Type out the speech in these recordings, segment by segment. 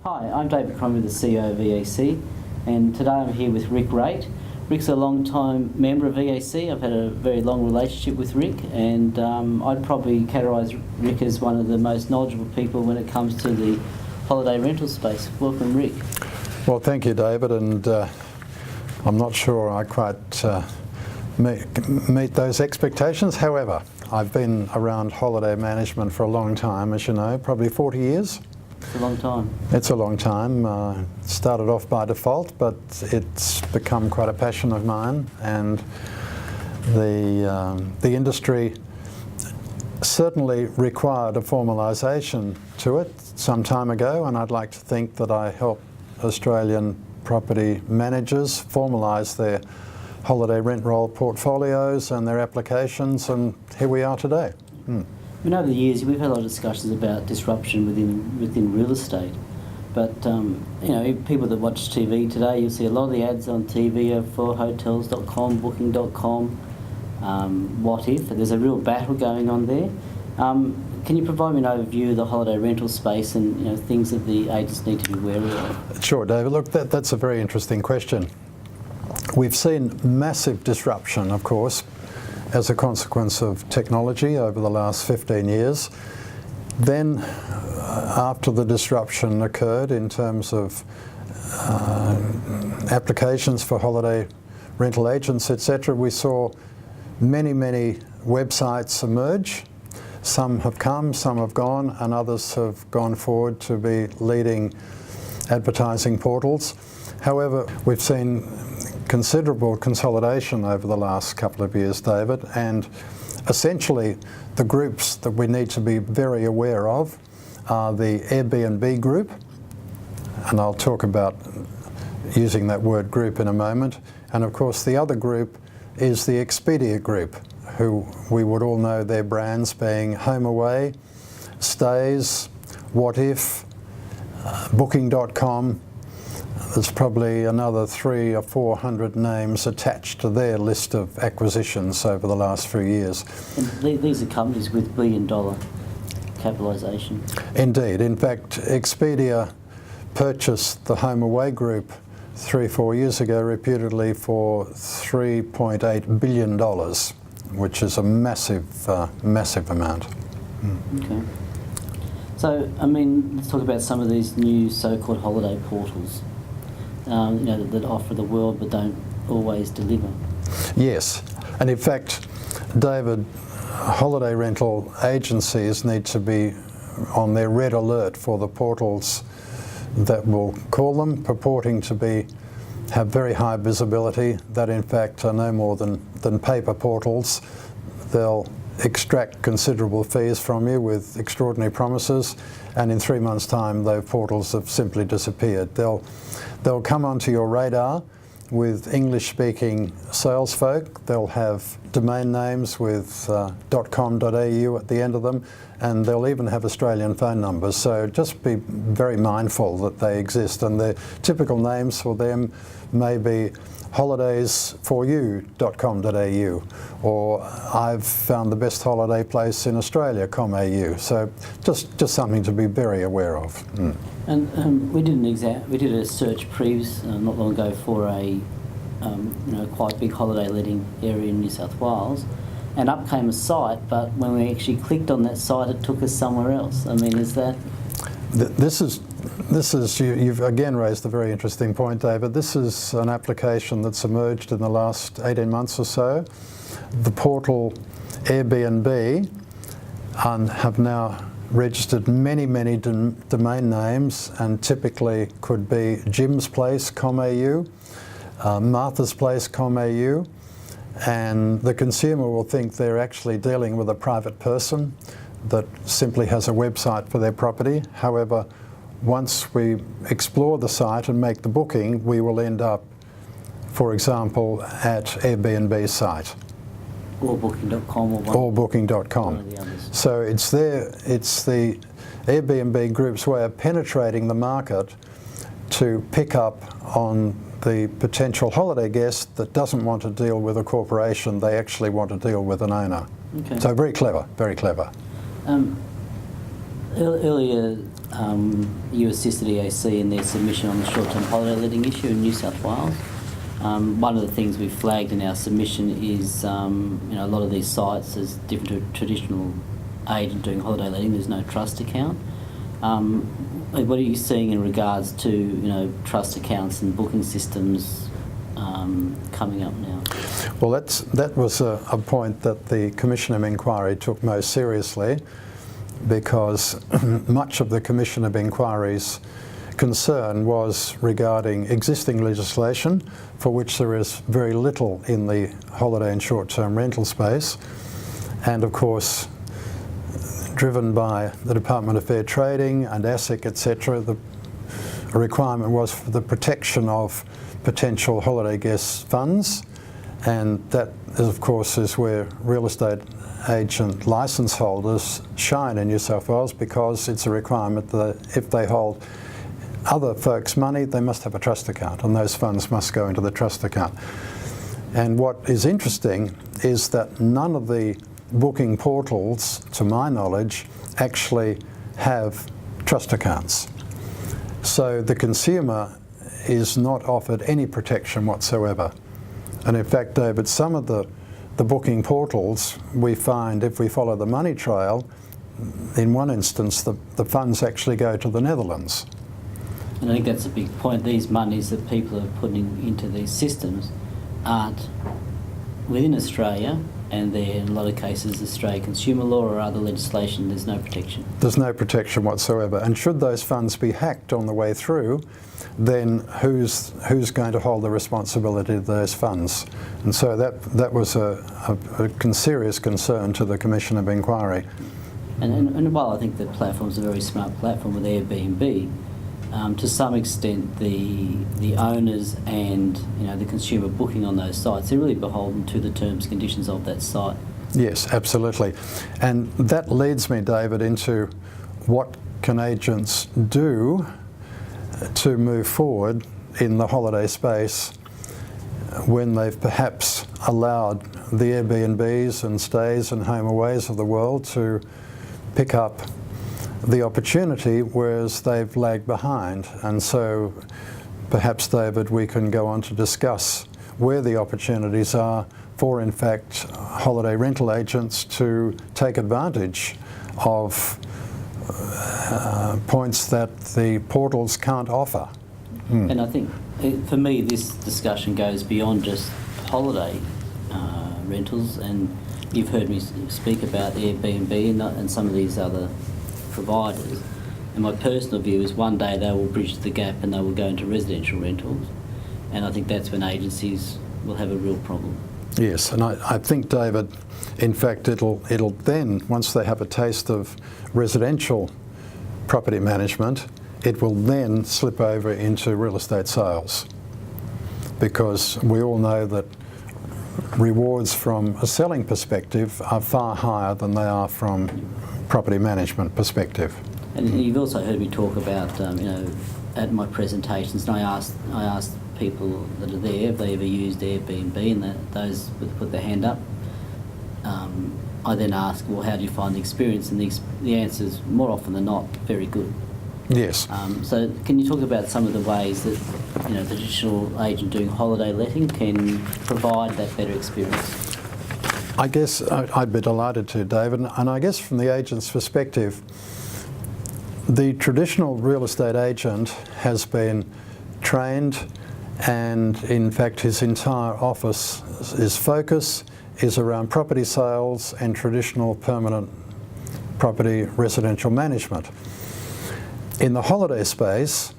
Hi, I'm David Crombie, the CEO of EAC, and today I'm here with Rick Wraight. Rick's a long-time member of EAC. I've had a very long relationship with Rick, and I'd probably categorise Rick as one of the most knowledgeable people when it comes to the holiday rental space. Welcome, Rick. Well, thank you, David, and I'm not sure I quite meet those expectations. However, I've been around holiday management for a long time, as you know, probably 40 years. It's a long time. It's a long time. Started off by default, but it's become quite a passion of mine, and the industry certainly required a formalisation to it some time ago, and I'd like to think that I helped Australian property managers formalise their holiday rent roll portfolios and their applications, and here we are today. I mean, over the years, we've had a lot of discussions about disruption within real estate. But, you know, people that watch TV today, you'll see a lot of the ads on TV are for hotels.com, booking.com, what if. There's a real battle going on there. Can you provide me an overview of the holiday rental space and, you know, things that the agents need to be wary of? Sure, David. Look, that's a very interesting question. We've seen massive disruption, of course, as a consequence of technology over the last 15 years. Then, after the disruption occurred in terms of applications for holiday rental agents, etc., we saw many websites emerge. Some have come, some have gone, and others have gone forward to be leading advertising portals. However, we've seen considerable consolidation over the last couple of years, David, and essentially the groups that we need to be very aware of are the Airbnb group, and I'll talk about using that word group in a moment, and of course the other group is the Expedia group, who we would all know their brands being HomeAway, Stays, What If, Booking.com. There's probably another 300 or 400 names attached to their list of acquisitions over the last few years. And these are companies with billion-dollar capitalisation. Indeed. In fact, Expedia purchased the HomeAway group 3-4 years ago, reputedly for $3.8 billion, which is a massive amount. Okay. So, I mean, let's talk about some of these new so-called holiday portals. You know, that offer the world but don't always deliver. Yes, and in fact, David, holiday rental agencies need to be on their red alert for the portals that will call them, purporting to have very high visibility, that in fact are no more than paper portals. They'll extract considerable fees from you with extraordinary promises, and in 3 months' time those portals have simply disappeared. They'll come onto your radar with English-speaking sales folk. They'll have domain names with .com.au at the end of them, and they'll even have Australian phone numbers. So just be very mindful that they exist, and the typical names for them may be holidaysforyou.com.au, or I've found the best holiday place in Australia.com.au. So just something to be very aware of. And we did a search not long ago for a you know, quite big holiday letting area in New South Wales, and up came a site, but when we actually clicked on that site, it took us somewhere else. I mean, is that? This is you've again raised a very interesting point, David. This is an application that's emerged in the last 18 months or so. The portal Airbnb have now registered many domain names, and typically could be Jim's Place.com.au, Martha's Place.com.au, and the consumer will think they're actually dealing with a private person that simply has a website for their property. However, once we explore the site and make the booking, we will end up, for example, at Airbnb's site. Or Booking.com or Booking.com. So it's the Airbnb group's way of penetrating the market to pick up on the potential holiday guest that doesn't want to deal with a corporation, they actually want to deal with an owner. Okay. So very clever, very clever. Earlier, you assisted EAC in their submission on the short-term holiday letting issue in New South Wales. One of the things we flagged in our submission is, a lot of these sites is different to a traditional agent doing holiday letting. There's no trust account. What are you seeing in regards to, trust accounts and booking systems coming up now? Well, that was a point that the Commission of Inquiry took most seriously, because much of the Commission of Inquiry's concern was regarding existing legislation for which there is very little in the holiday and short-term rental space, and of course driven by the Department of Fair Trading and ASIC, etc. The requirement was for the protection of potential holiday guests' funds, and that of course is where real estate agent licence holders shine in New South Wales, because it's a requirement that if they hold other folks' money, they must have a trust account, and those funds must go into the trust account. And what is interesting is that none of the booking portals, to my knowledge, actually have trust accounts. So the consumer is not offered any protection whatsoever. And in fact, David, some of the booking portals, we find if we follow the money trail, in one instance the funds actually go to the Netherlands. And I think that's a big point. These monies that people are putting into these systems aren't within Australia, and they're in a lot of cases Australian consumer law or other legislation. There's no protection. There's no protection whatsoever. And should those funds be hacked on the way through, then who's going to hold the responsibility of those funds? And so that was a serious concern to the Commission of Inquiry. And while I think the platform's a very smart platform with Airbnb, to some extent the owners and the consumer booking on those sites, they're really beholden to the terms and conditions of that site. Yes, absolutely. And that leads me, David, into what can agents do to move forward in the holiday space when they've perhaps allowed the Airbnbs and stays and HomeAways of the world to pick up the opportunity, whereas they've lagged behind. And so perhaps, David, we can go on to discuss where the opportunities are for, in fact, holiday rental agents to take advantage of points that the portals can't offer. And I think, for me, this discussion goes beyond just holiday rentals, and you've heard me speak about Airbnb and some of these other providers. And my personal view is one day they will bridge the gap and they will go into residential rentals, and I think that's when agencies will have a real problem. Yes, and I think, David, in fact it'll then, once they have a taste of residential property management, it will then slip over into real estate sales, because we all know that rewards from a selling perspective are far higher than they are from property management perspective. And you've also heard me talk about, at my presentations, and I asked people that are there if they ever used Airbnb, and those put their hand up. I then ask, well, how do you find the experience? And the answer is more often than not very good. Yes. So can you talk about some of the ways that the traditional agent doing holiday letting can provide that better experience? I guess I'd be delighted to, David. And I guess from the agent's perspective, the traditional real estate agent has been trained, and in fact his entire his focus is around property sales and traditional permanent property residential management. In the holiday space,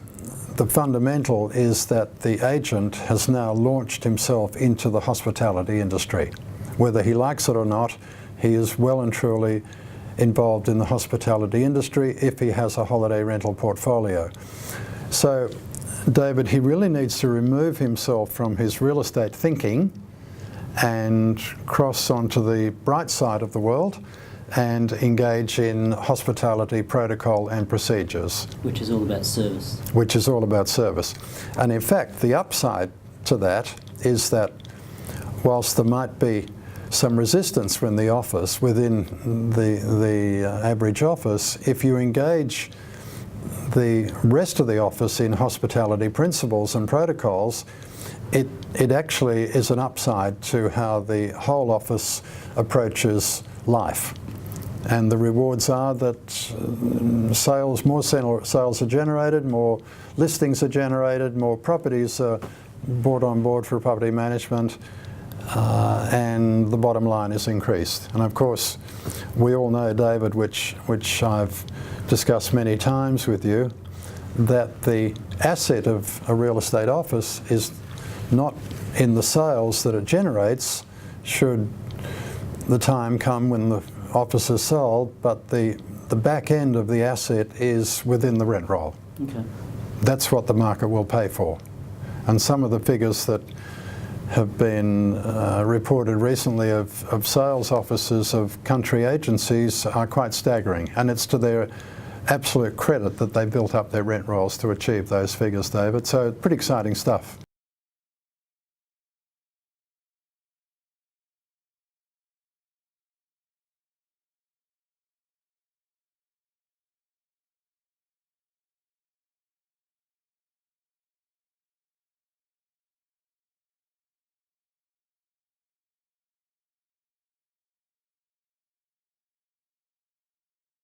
the fundamental is that the agent has now launched himself into the hospitality industry. Whether he likes it or not, he is well and truly involved in the hospitality industry if he has a holiday rental portfolio. So, David, he really needs to remove himself from his real estate thinking and cross onto the bright side of the world and engage in hospitality protocol and procedures. Which is all about service. Which is all about service. And in fact, the upside to that is that whilst there might be some resistance within the office, within the average office. If you engage the rest of the office in hospitality principles and protocols, it actually is an upside to how the whole office approaches life. And the rewards are that more sales are generated, more listings are generated, more properties are brought on board for property management, and the bottom line is increased. And of course, we all know, David, which I've discussed many times with you, that the asset of a real estate office is not in the sales that it generates, should the time come when the office is sold, but the back end of the asset is within the rent roll. Okay. That's what the market will pay for. And some of the figures that have been reported recently of sales offices of country agencies are quite staggering, and it's to their absolute credit that they built up their rent rolls to achieve those figures, David. So pretty exciting stuff.